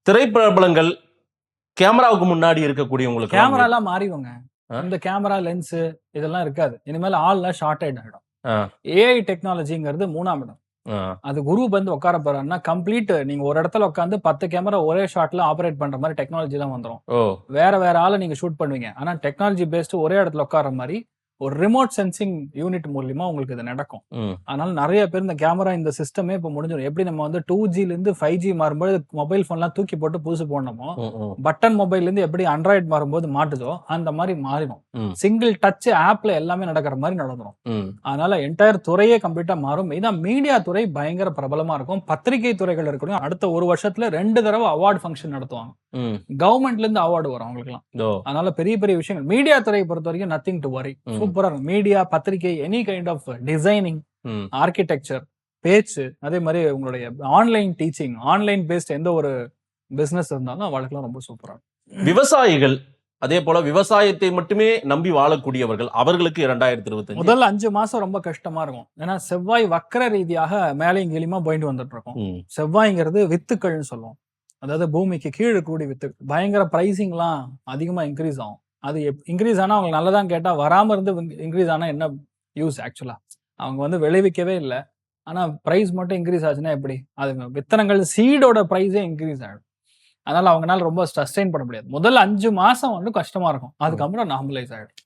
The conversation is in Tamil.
திரைப்பிரபலங்கள் கேமராவுக்கு முன்னாடி இருக்கக்கூடியவங்களுக்கு கேமரா எல்லாம் மாறிடுங்க. இந்த கேமரா லென்ஸ் இதெல்லாம் இருக்காது. இனிமேல் ஆள்ல ஷார்டேஜ் ஆயிடும். ஏஐ டெக்னாலஜிங்கிறது 3ஆம் இடம். அது குரு வந்து உட்கார போறாருன்னா கம்ப்ளீட் நீங்க ஒரு இடத்துல உட்காந்து 10 கேமரா ஒரே ஷாட்ல ஆபரேட் பண்ற மாதிரி டெக்னாலஜி தான் வந்துடும். வேற வேற ஆளை நீங்க ஷூட் பண்ணுவீங்க. ஆனா டெக்னாலஜி பேஸ்டு ஒரே இடத்துல உட்கார மாதிரி ஒரு ரிமோட் சென்சிங் யூனிட் மூலியமா உங்களுக்கு இது நடக்கும். அதனால நிறைய பேர் இந்த கேமரா இந்த சிஸ்டமே இப்ப முடிஞ்சிடும். எப்படி நம்ம வந்து 2G இருந்து 5G மாறும்போது மொபைல் போன்லாம் தூக்கி போட்டு புதுசு போடணுமோ, பட்டன் மொபைல் இருந்து எப்படி ஆண்ட்ராய்டு மாறும்போது மாட்டுதோ அந்த மாதிரி மாறிடும். சிங்கிள் டச் ஆப்ல எல்லாமே நடக்கிற மாதிரி நடந்துடும். அதனால என்டையர் துறையே கம்ப்ளீட்டா மாறும். இதான் மீடியா துறை பயங்கர பிரபலமா இருக்கும். பத்திரிகை துறைகள் இருக்கணும். அடுத்த ஒரு வருஷத்துல 2 தடவை அவார்டு ஃபங்க்ஷன் நடத்துவாங்க. கவர்மெண்ட்ல இருந்து அவார்டு வரும் அவங்களுக்குலாம். அதனால பெரிய பெரிய விஷயங்கள் மீடியா துறையை பொறுத்த வரைக்கும் நத்திங் டு வரி. சூப்பரா இருக்கும். மீடியா, பத்திரிகை, any kind of designing, architecture, பேச்சு, அதே மாதிரி உங்களுடைய ஆன்லைன் டீச்சிங், ஆன்லைன் பேஸ்ட் எந்த ஒரு பிசினஸ் இருந்தாலும் அவளுக்குலாம் ரொம்ப சூப்பரா இருக்கும். விவசாயிகள் அதே போல விவசாயத்தை மட்டுமே நம்பி வாழக்கூடியவர்கள் அவர்களுக்கு 2025 முதல் 5 மாசம் ரொம்ப கஷ்டமா இருக்கும். ஏன்னா செவ்வாய் வக்கர ரீதியாக மேலையும் கீழியுமா போயிட்டு வந்துட்டு இருக்கும். செவ்வாய்ங்கிறது வித்துக்கள்னு சொல்லுவோம். அதாவது பூமிக்கு கீழே கூடி வித்து பயங்கர பிரைசிங்லாம் அதிகமா இன்க்ரீஸ் ஆகும். அது இன்க்ரீஸ் ஆனா அவங்க நல்லதான் கேட்டா வராம இருந்து இன்க்ரீஸ் ஆனா என்ன யூஸ்? ஆக்சுவலா அவங்க வந்து விளைவிக்கவே இல்லை. ஆனா பிரைஸ் மட்டும் இன்க்ரீஸ் ஆச்சுன்னா எப்படி? அது வித்தனங்கள் சீடோட பிரைஸே இன்க்ரீஸ் ஆகிடும். அதனால அவங்களால ரொம்ப சஸ்டெயின் பண்ண முடியாது. முதல் 5 மாசம் வந்து கஷ்டமா இருக்கும். அதுக்கப்புறம் நார்மலைஸ் ஆயிடும்.